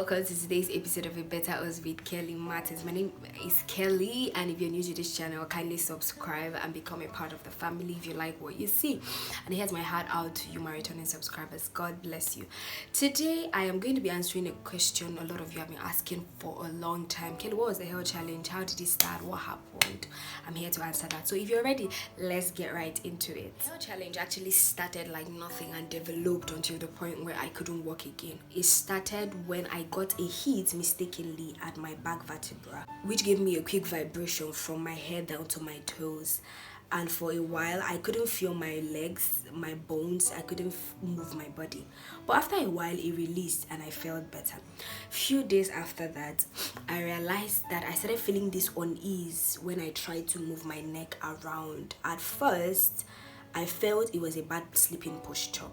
welcome to today's episode of A Better Us with Kelly Martins. My name is Kelly, and if you're new to this channel, kindly subscribe and become a part of the family if you like what you see. And here's my heart out to you, my returning subscribers. God bless you. Today I am going to be answering a question a lot of you have been asking for a long time. Kelly, what was the health challenge? How did it start? What happened? I'm here to answer that. So if you're ready, let's get right into it. The health challenge actually started like nothing and developed until the point where I couldn't walk again. It started when I got a hit mistakenly at my back vertebra, which gave me a quick vibration from my head down to my toes. And for a while I couldn't feel my legs, my bones, I couldn't move my body. But after a while it released and I felt better. Few days after that, I realized that I started feeling this unease when I tried to move my neck around. At first I felt it was a bad sleeping posture,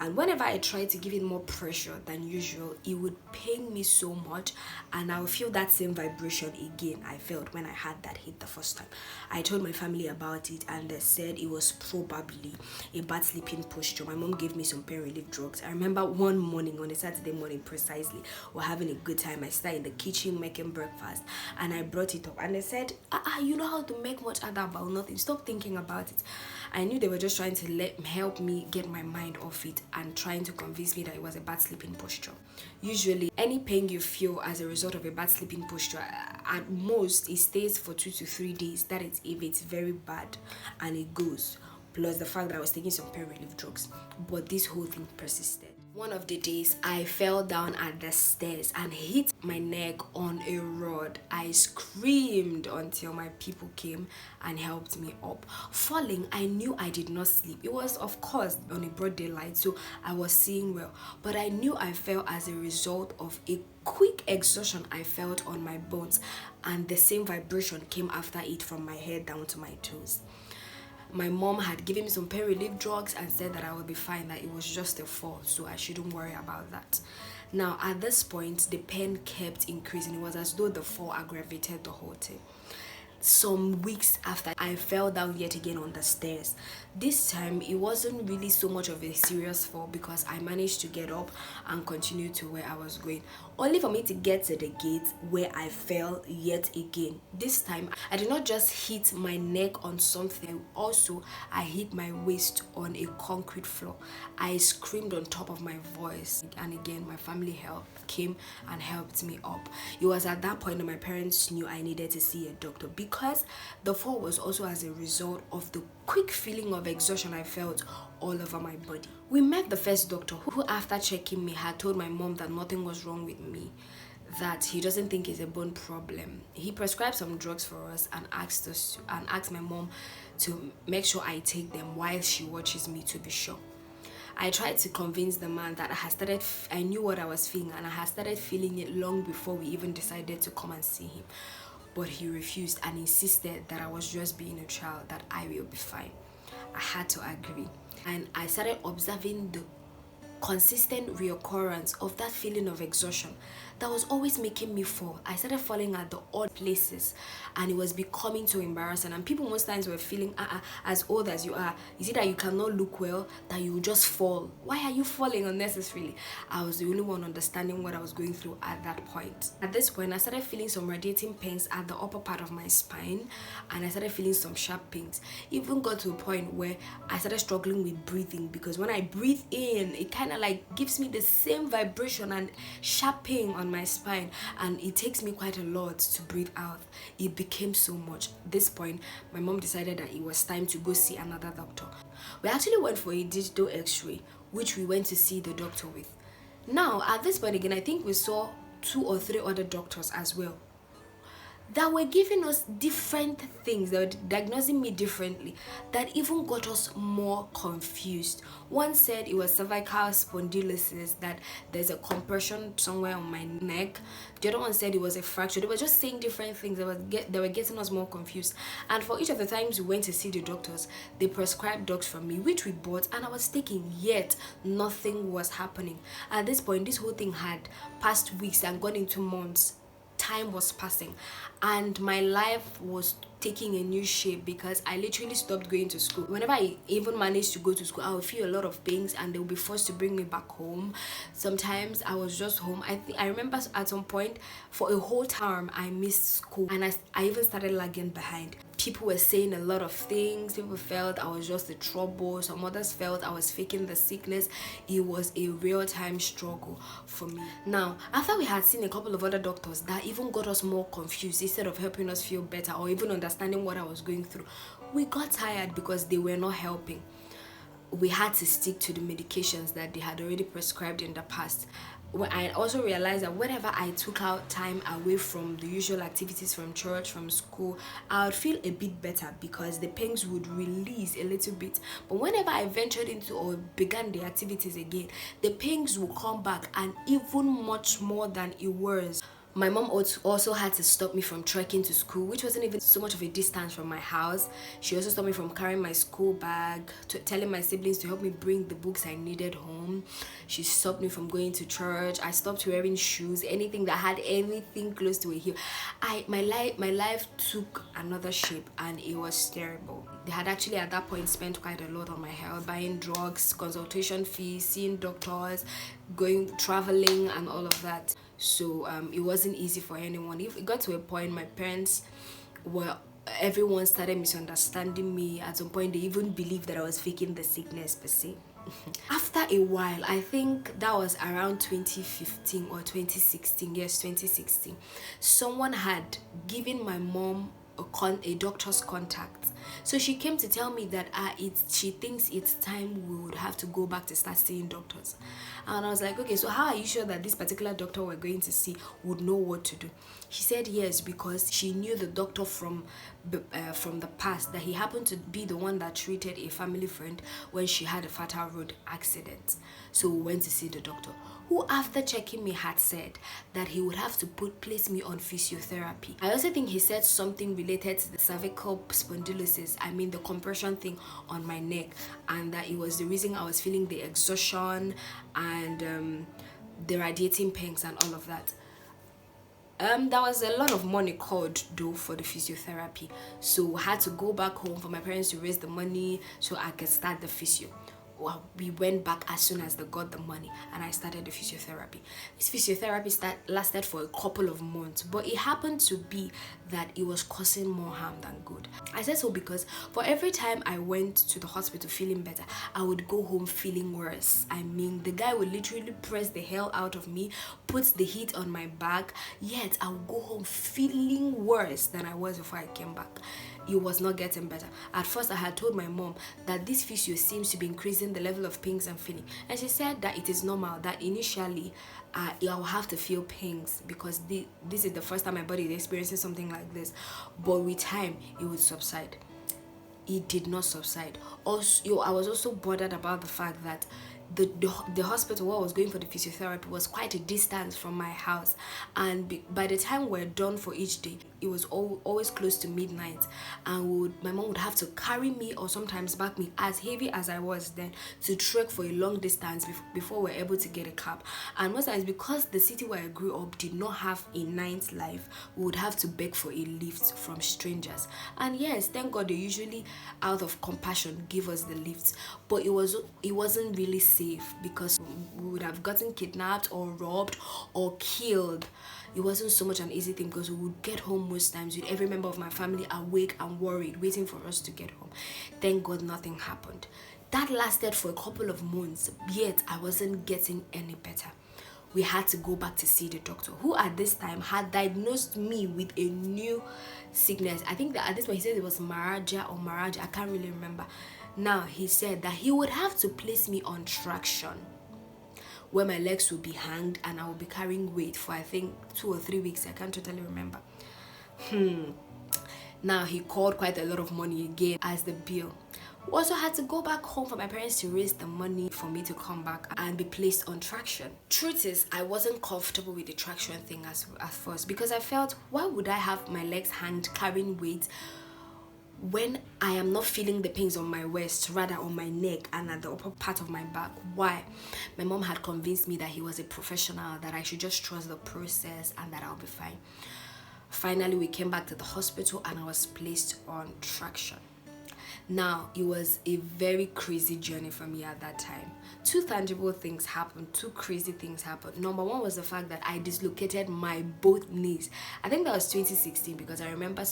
and whenever I tried to give it more pressure than usual, it would pain me so much, and I would feel that same vibration again I felt when I had that hit the first time. I told my family about it, and they said it was probably a bad sleeping posture. My mom gave me some pain relief drugs. I remember one morning, on a Saturday morning precisely, we're having a good time. I started in the kitchen making breakfast, and I brought it up, and they said, you know how to make much other about nothing. Stop thinking about it. I knew they were just trying to help me get my mind off it and trying to convince me that it was a bad sleeping posture. Usually, any pain you feel as a result of a bad sleeping posture, at most, it stays for 2 to 3 days. That is if it's very bad and it goes. Plus the fact that I was taking some pain relief drugs. But this whole thing persisted. One of the days, I fell down at the stairs and hit my neck on a rod. I screamed until my people came and helped me up. Falling, I knew I did not sleep. It was, of course, on a broad daylight, so I was seeing well. But I knew I fell as a result of a quick exhaustion I felt on my bones, and the same vibration came after it from my head down to my toes. My mom had given me some pain relief drugs and said that I would be fine, that it was just a fall, so I shouldn't worry about that. Now, at this point, the pain kept increasing. It was as though the fall aggravated the whole thing. Some weeks after, I fell down yet again on the stairs. This time, it wasn't really so much of a serious fall because I managed to get up and continue to where I was going, only for me to get to the gate where I fell yet again. This time, I did not just hit my neck on something, also I hit my waist on a concrete floor. I screamed on top of my voice, and again my family came and helped me up. It was at that point that my parents knew I needed to see a doctor, because the fall was also as a result of the quick feeling of exhaustion I felt all over my body. We met the first doctor, who after checking me had told my mom that nothing was wrong with me, that he doesn't think it's a bone problem. He prescribed some drugs for us and asked my mom to make sure I take them while she watches me to be sure. I tried to convince the man that I knew what I was feeling, and I had started feeling it long before we even decided to come and see him. But he refused and insisted that I was just being a child, that I will be fine. I had to agree, and I started observing the consistent reoccurrence of that feeling of exhaustion that was always making me fall. I started falling at the odd places, and it was becoming too embarrassing. And people most times were feeling, as old as you are, is it that you cannot look well, that you will just fall? Why are you falling unnecessarily? I was the only one understanding what I was going through at that point. At this point, I started feeling some radiating pains at the upper part of my spine, and I started feeling some sharp pains. Even got to a point where I started struggling with breathing, because when I breathe in, it kind of like gives me the same vibration and sharp pain on my spine, and it takes me quite a lot to breathe out. It became so much. At this point, my mom decided that it was time to go see another doctor. We actually went for a digital x-ray, which we went to see the doctor with. Now, at this point again, I think we saw 2 or 3 other doctors as well that were giving us different things. They were diagnosing me differently, that even got us more confused. One said it was cervical spondylosis, that there's a compression somewhere on my neck. The other one said it was a fracture. They were just saying different things. They were getting us more confused. And for each of the times we went to see the doctors, they prescribed drugs for me, which we bought and I was taking, yet nothing was happening. At this point, this whole thing had passed weeks and gone into months. time was passing and my life was taking a new shape, because I literally stopped going to school. Whenever I even managed to go to school, I would feel a lot of pains and they would be forced to bring me back home. Sometimes I was just home. I remember at some point for a whole term I missed school, and I even started lagging behind. People were saying a lot of things. People felt I was just a trouble. Some others felt I was faking the sickness. It was a real-time struggle for me. Now, after we had seen a couple of other doctors that even got us more confused instead of helping us feel better or even understanding what I was going through, we got tired because they were not helping. We had to stick to the medications that they had already prescribed in the past. I also realized that whenever I took out time away from the usual activities from church, from school, I would feel a bit better because the pains would release a little bit. But whenever I ventured into or began the activities again, the pains would come back, and even much more than it was. My mom also had to stop me from trekking to school, which wasn't even so much of a distance from my house. She also stopped me from carrying my school bag, telling my siblings to help me bring the books I needed home. She stopped me from going to church. I stopped wearing shoes, anything that had anything close to a heel. My life took another shape, and it was terrible. They had actually at that point spent quite a lot on my health, buying drugs, consultation fees, seeing doctors, traveling and all of that. So it wasn't easy for anyone. It got to a point my parents everyone started misunderstanding me. At some point they even believed that I was faking the sickness per se. After a while, I think that was around 2015 or 2016, yes, 2016, someone had given my mom a doctor's contact. So she came to tell me that she thinks it's time we would have to go back to start seeing doctors. And I was like, okay, so how are you sure that this particular doctor we're going to see would know what to do? She said yes, because she knew the doctor from the past, that he happened to be the one that treated a family friend when she had a fatal road accident. So we went to see the doctor, who after checking me had said that he would have to place me on physiotherapy. I also think he said something related to the cervical spondylosis, the compression thing on my neck, and that it was the reason I was feeling the exhaustion and the radiating pains and all of that. There was a lot of money called though for the physiotherapy, so I had to go back home for my parents to raise the money so I could start the physio. Well, we went back as soon as they got the money, and I started the physiotherapy. This physiotherapy lasted for a couple of months, but it happened to be that it was causing more harm than good. I said so because for every time I went to the hospital feeling better, I would go home feeling worse. The guy would literally press the hell out of me, put the heat on my back, yet I would go home feeling worse than I was before I came back. It was not getting better. At first I had told my mom that this physio seems to be increasing the level of pains I'm feeling, and she said that it is normal, that initially I will have to feel pains because this is the first time my body is experiencing something like this, but with time it would subside. It did not subside. Also, I was also bothered about the fact that the hospital where I was going for the physiotherapy was quite a distance from my house, and by the time we're done for each day, it was always close to midnight, and my mom would have to carry me or sometimes back me, as heavy as I was then, to trek for a long distance before we're able to get a cab. And most times, because the city where I grew up did not have a nightlife, we would have to beg for a lift from strangers. And yes, thank God they usually, out of compassion, give us the lifts, but it wasn't really safe because we would have gotten kidnapped or robbed or killed. It wasn't so much an easy thing because we would get home most times with every member of my family awake and worried, waiting for us to get home. Thank God nothing happened. That lasted for a couple of months, yet I wasn't getting any better. We had to go back to see the doctor, who at this time had diagnosed me with a new sickness. I think that at this point he said it was Maraja, I can't really remember. Now he said that he would have to place me on traction, where my legs would be hanged and I would be carrying weight for I think 2 or 3 weeks. I can't totally remember. Now he called quite a lot of money again as the bill. We also had to go back home for my parents to raise the money for me to come back and be placed on traction. Truth is, I wasn't comfortable with the traction thing at first because I felt, why would I have my legs hanged carrying weight when I am not feeling the pains on my waist, rather on my neck and at the upper part of my back. Why? My mom had convinced me that he was a professional, that I should just trust the process and that I'll be fine. Finally, we came back to the hospital and I was placed on traction. Now, it was a very crazy journey for me at that time. Two tangible things happened, two crazy things happened. Number one was the fact that I dislocated my both knees. I think that was 2016 because I remember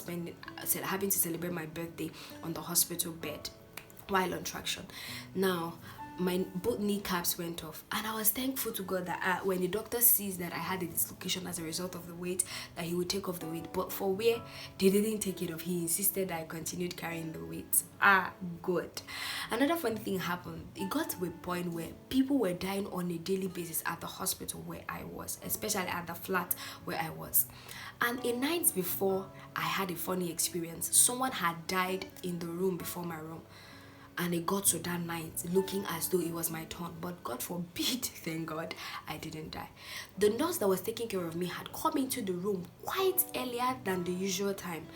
having to celebrate my birthday on the hospital bed while on traction. Now, my both kneecaps went off, and I was thankful to God that when the doctor sees that I had a dislocation as a result of the weight, that he would take off the weight. But for where they didn't take it off, he insisted that I continued carrying the weight. Good. Another funny thing happened. It got to a point where people were dying on a daily basis at the hospital where I was, especially at the flat where I was. And a night before, I had a funny experience. Someone had died in the room before my room. And it got to that night looking as though it was my turn. But God forbid, thank God, I didn't die. The nurse that was taking care of me had come into the room quite earlier than the usual time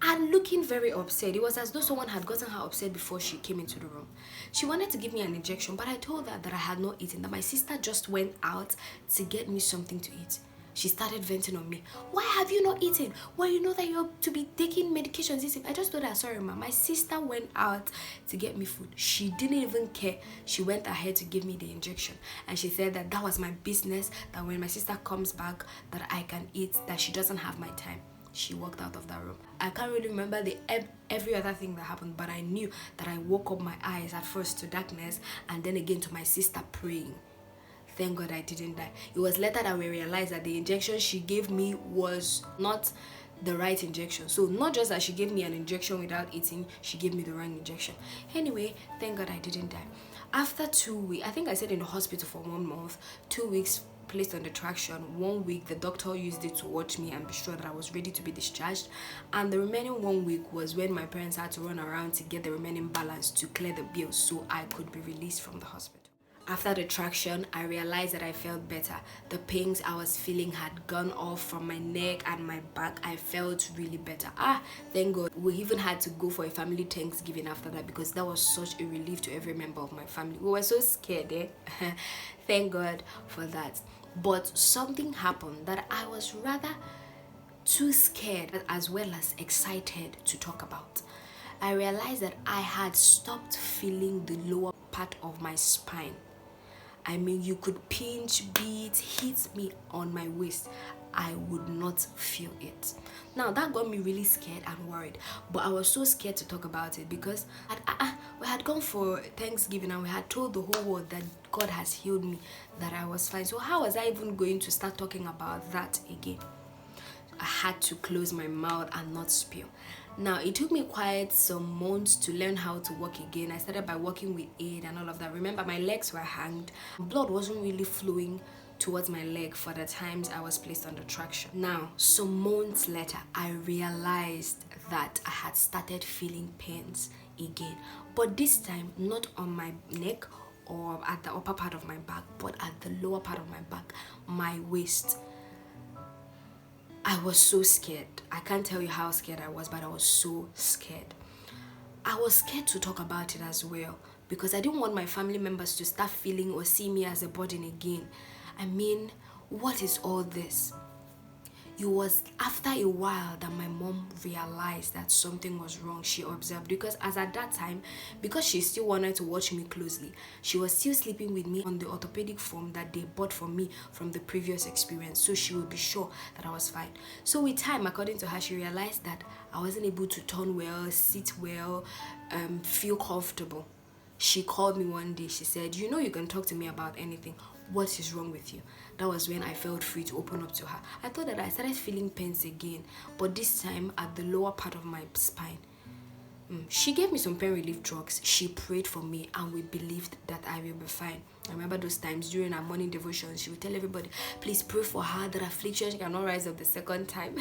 and looking very upset. It was as though someone had gotten her upset before she came into the room. She wanted to give me an injection, but I told her that I had not eaten, that my sister just went out to get me something to eat. She started venting on me. Why have you not eaten? Well, you know that you're to be taking medications. I just told her, sorry, ma. My sister went out to get me food. She didn't even care. She went ahead to give me the injection. And she said that was my business, that when my sister comes back, that I can eat, that she doesn't have my time. She walked out of that room. I can't really remember every other thing that happened, but I knew that I woke up my eyes at first to darkness and then again to my sister praying. Thank God I didn't die. It was later that we realized that the injection she gave me was not the right injection. So not just that she gave me an injection without eating, she gave me the wrong injection. Anyway, thank God I didn't die. After 2 weeks, I think I stayed in the hospital for 1 month, 2 weeks placed on the traction. 1 week, the doctor used it to watch me and be sure that I was ready to be discharged. And the remaining 1 week was when my parents had to run around to get the remaining balance to clear the bills so I could be released from the hospital. After the traction, I realized that I felt better. The pains I was feeling had gone off from my neck and my back. I felt really better. Thank God. We even had to go for a family Thanksgiving after that because that was such a relief to every member of my family. We were so scared, Thank God for that. But something happened that I was rather too scared as well as excited to talk about. I realized that I had stopped feeling the lower part of my spine. I mean, you could pinch, beat, hit me on my waist. I would not feel it. Now, that got me really scared and worried. But I was so scared to talk about it because we had gone for Thanksgiving and we had told the whole world that God has healed me, that I was fine. So how was I even going to start talking about that again? I had to close my mouth and not spill. Now, it took me quite some months to learn how to walk again. I started by walking with aid and all of that. Remember, my legs were hanged. Blood wasn't really flowing towards my leg for the times I was placed under traction. Now, some months later, I realized that I had started feeling pains again. But this time, not on my neck or at the upper part of my back, but at the lower part of my back, my waist. I was so scared. I can't tell you how scared I was, but I was so scared. I was scared to talk about it as well because I didn't want my family members to start feeling or see me as a burden again. I mean, what is all this? It was after a while that my mom realized that something was wrong. She observed because as at that time, because she still wanted to watch me closely, she was still sleeping with me on the orthopedic foam that they bought for me from the previous experience, so she would be sure that I was fine. So with time, according to her, she realized that I wasn't able to turn well, sit well, feel comfortable. She called me one day. She said, you know you can talk to me about anything. What is wrong with you? That was when I felt free to open up to her. I thought that I started feeling pains again, but this time at the lower part of my spine. She gave me some pain relief drugs. She prayed for me and we believed that I will be fine. I remember those times during our morning devotion, she would tell everybody, please pray for her that affliction cannot rise up the second time.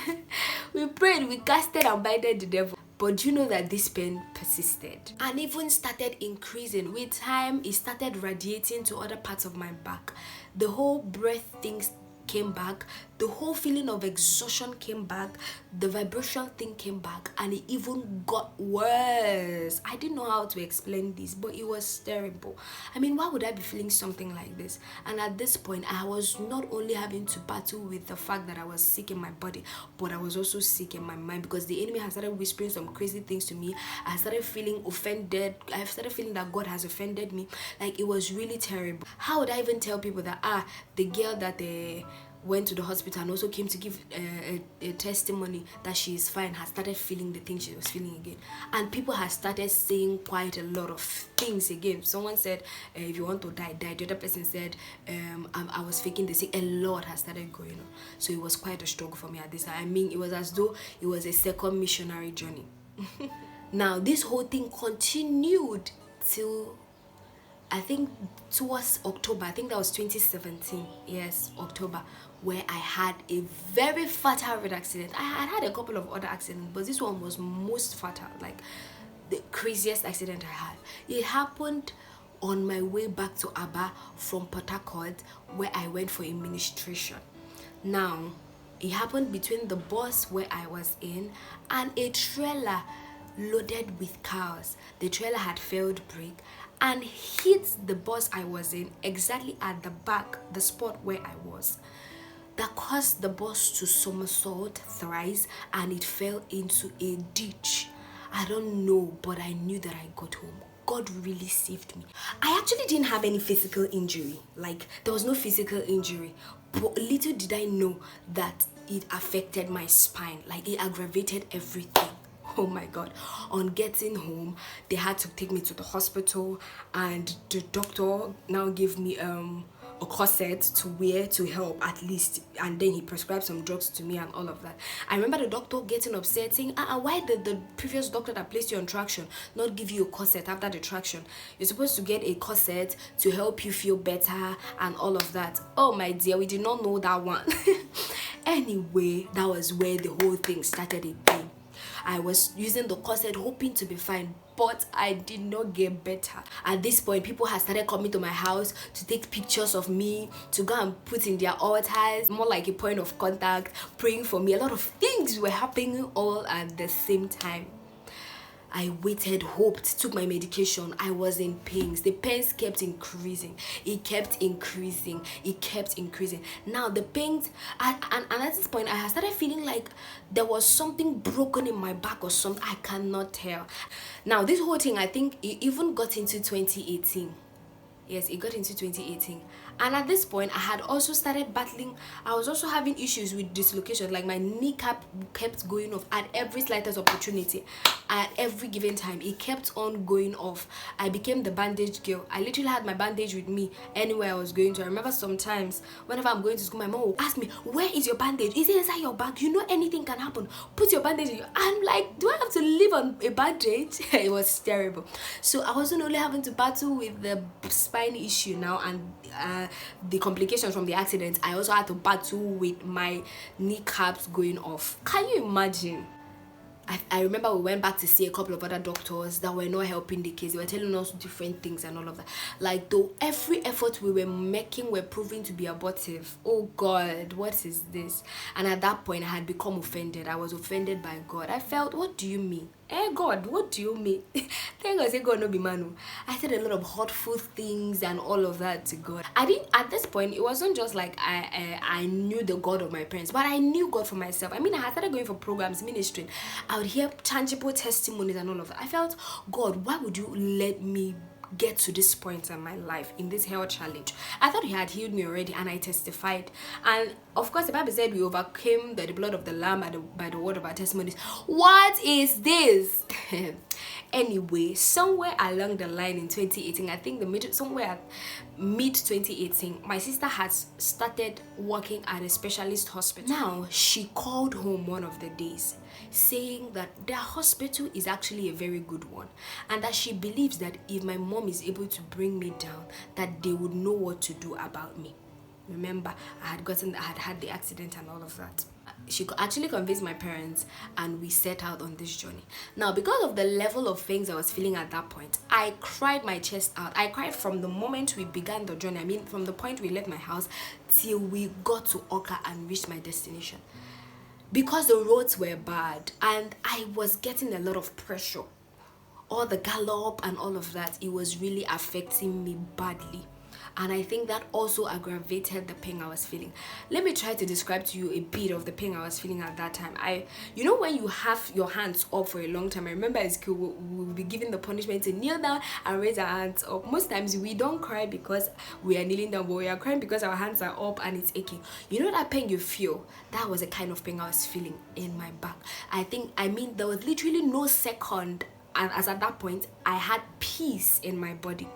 We prayed, we casted and binded the devil. But you know that this pain persisted and even started increasing. With time, it started radiating to other parts of my back. The whole breath things came back. The whole feeling of exhaustion came back, the vibration thing came back, and it even got worse. I didn't know how to explain this, but it was terrible. I mean, why would I be feeling something like this? And at this point, I was not only having to battle with the fact that I was sick in my body, but I was also sick in my mind, because the enemy has started whispering some crazy things to me. I started feeling offended. I started feeling that God has offended me. Like, it was really terrible. How would I even tell people that the girl that went to the hospital and also came to give a testimony that she is fine has started feeling the things she was feeling again, and people have started saying quite a lot of things again. Someone said, if you want to die, die. The other person said, I was faking the sick. A lot has started going on, so it was quite a struggle for me at this time. I mean, it was as though it was a second missionary journey. Now, this whole thing continued till, I think, towards October. I think that was 2017. Yes, October, where I had a very fatal road accident. I had a couple of other accidents, but this one was most fatal, like the craziest accident I had. It happened on my way back to Aba from Port Harcourt, where I went for administration. Now, it happened between the bus where I was in and a trailer loaded with cows. The trailer had failed brake and hit the bus I was in exactly at the back, the spot where I was. That caused the bus to somersault thrice and it fell into a ditch. I don't know, but I knew that I got home. God really saved me. I actually didn't have any physical injury. Like, there was no physical injury. But little did I know that it affected my spine. Like, it aggravated everything. Oh my God. On getting home, they had to take me to the hospital, and the doctor now gave me a corset to wear to help at least, and then he prescribed some drugs to me and all of that. I remember the doctor getting upset, saying, why did the previous doctor that placed you on traction not give you a corset after the traction? You're supposed to get a corset to help you feel better and all of that. Oh my dear, we did not know that one. Anyway, that was where the whole thing started again. I was using the corset hoping to be fine, but I did not get better. At this point, people had started coming to my house to take pictures of me, to go and put in their altars, more like a point of contact, praying for me. A lot of things were happening all at the same time. I waited, hoped, took my medication. I was in pains. The pains kept increasing. It kept increasing. It kept increasing. Now the pains, and at this point, I had started feeling like there was something broken in my back or something. I cannot tell. Now this whole thing, I think it even got into 2018. Yes, it got into 2018. And at this point, I had also started battling. I was also having issues with dislocation. Like, my kneecap kept going off at every slightest opportunity. At every given time, it kept on going off. I became the bandage girl. I literally had my bandage with me anywhere I was going to. I remember sometimes, whenever I'm going to school, my mom would ask me, where is your bandage? Is it inside your bag? You know anything can happen. Put your bandage in your... I'm like, do I have to live on a bandage? It was terrible. So I wasn't only having to battle with the spine issue now and the complications from the accident. I also had to battle with my kneecaps going off. Can you imagine? I remember we went back to see a couple of other doctors that were not helping the case. They were telling us different things and all of that. Like, though every effort we were making were proving to be abortive. Oh God, what is this? And at that point, I had become offended. I was offended by God. I felt, what do you mean? God, what do you mean? Thank God, say God no be man. I said a lot of hurtful things and all of that to God. I didn't, at this point, it wasn't just like I knew the God of my parents, but I knew God for myself. I mean, I had started going for programs, ministering. I would hear tangible testimonies and all of that. I felt, God, why would you let me get to this point in my life, in this health challenge? I thought he had healed me already, and I testified. And of course, the Bible said we overcame by the blood of the Lamb, by the word of our testimonies. What is this? Anyway, somewhere along the line in 2018, I think somewhere at mid 2018, my sister has started working at a specialist hospital. Now, she called home one of the days saying that their hospital is actually a very good one, and that she believes that if my mom is able to bring me down, that they would know what to do about me. Remember, I had had the accident and all of that. she could actually convince my parents, and we set out on this journey. Now, because of the level of things I was feeling at that point, I cried my chest out. I cried from the moment we began the journey. I mean, from the point we left my house till we got to Oka and reached my destination, because the roads were bad and I was getting a lot of pressure. All the gallop and all of that, it was really affecting me badly. And I think that also aggravated the pain I was feeling. Let me try to describe to you a bit of the pain I was feeling at that time. You know, when you have your hands up for a long time, I remember at school we'll be given the punishment to kneel down and raise our hands up. Most times we don't cry because we are kneeling down, but we are crying because our hands are up and it's aching. You know that pain you feel? That was the kind of pain I was feeling in my back. I mean, there was literally no second, and as at that point, I had peace in my body.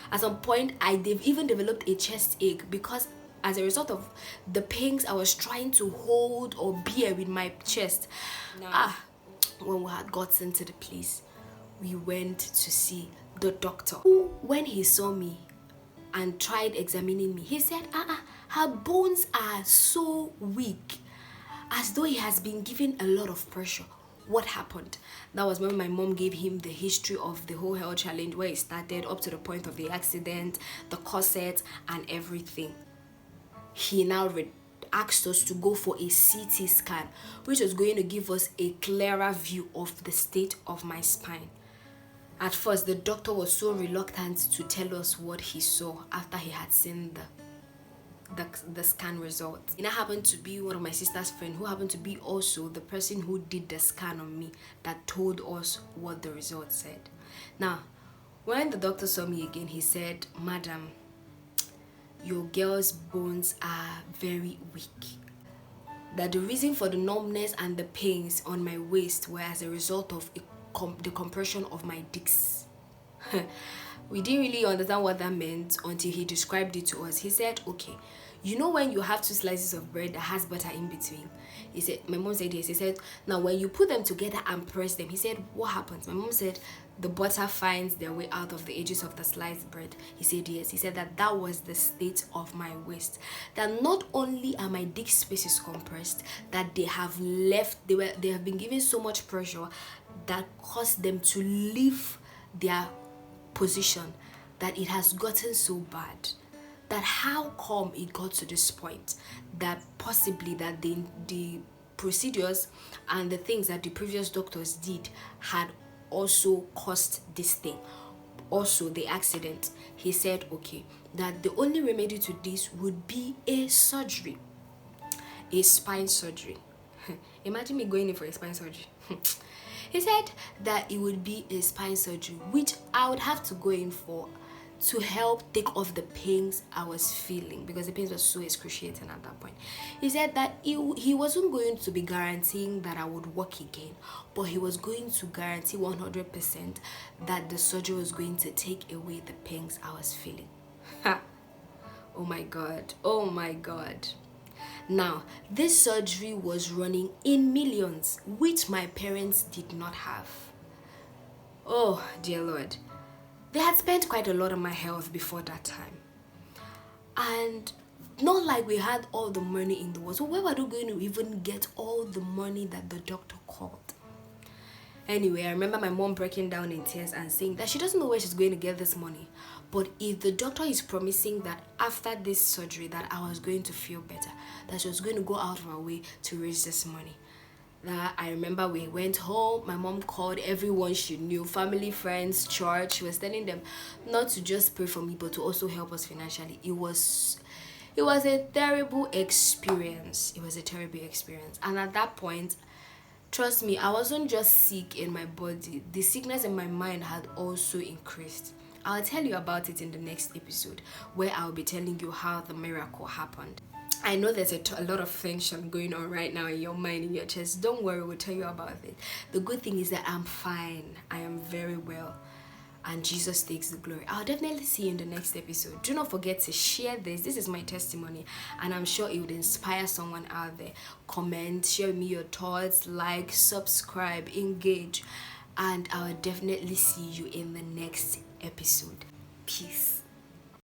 At some point, they've even developed a chest ache because as a result of the pains I was trying to hold or bear with my chest. When we had gotten to the place, we went to see the doctor, who, when he saw me and tried examining me, he said, her bones are so weak, as though he has been given a lot of pressure. What happened? That was when my mom gave him the history of the whole health challenge, where it started up to the point of the accident, the corset and everything. He now asked us to go for a CT scan, which was going to give us a clearer view of the state of my spine. At first, the doctor was so reluctant to tell us what he saw after he had seen the scan results. It happened to be one of my sister's friend, who happened to be also the person who did the scan on me, that told us what the results said. Now, when the doctor saw me again, he said, "Madam, your girl's bones are very weak. That the reason for the numbness and the pains on my waist were as a result of the compression of my discs." We didn't really understand what that meant until he described it to us. He said, "Okay, you know when you have two slices of bread that has butter in between?" He said, my mom said yes. He said, "Now when you put them together and press them," he said, "what happens?" My mom said, "The butter finds their way out of the edges of the sliced bread." He said yes. He said that was the state of my waist. That not only are my disc spaces compressed, that they have been given so much pressure that caused them to leave their position, that it has gotten so bad. That how come it got to this point, that possibly that the procedures and the things that the previous doctors did had also caused this thing, also the accident. He said, okay, that the only remedy to this would be a surgery, a spine surgery. Imagine me going in for a spine surgery. He said that it would be a spine surgery, which I would have to go in for to help take off the pains I was feeling, because the pains were so excruciating at that point. He said that he wasn't going to be guaranteeing that I would walk again, but he was going to guarantee 100% that the surgery was going to take away the pains I was feeling. Oh my God. Oh my God. Now, this surgery was running in millions, which my parents did not have. Oh, dear Lord. They had spent quite a lot on my health before that time. And not like we had all the money in the world. So where were they going to even get all the money that the doctor called? Anyway, I remember my mom breaking down in tears and saying that she doesn't know where she's going to get this money. But if the doctor is promising that after this surgery that I was going to feel better, that she was going to go out of her way to raise this money. That I remember we went home, my mom called everyone she knew, family, friends, church. She was telling them not to just pray for me, but to also help us financially. It was a terrible experience. It was a terrible experience. And at that point, trust me, I wasn't just sick in my body. The sickness in my mind had also increased. I'll tell you about it in the next episode, where I'll be telling you how the miracle happened. I know there's a lot of tension going on right now in your mind, in your chest. Don't worry, we'll tell you about it. The good thing is that I'm fine. I am very well. And Jesus takes the glory. I'll definitely see you in the next episode. Do not forget to share this. This is my testimony, and I'm sure it would inspire someone out there. Comment, share with me your thoughts, like, subscribe, engage, and I'll definitely see you in the next episode. Peace.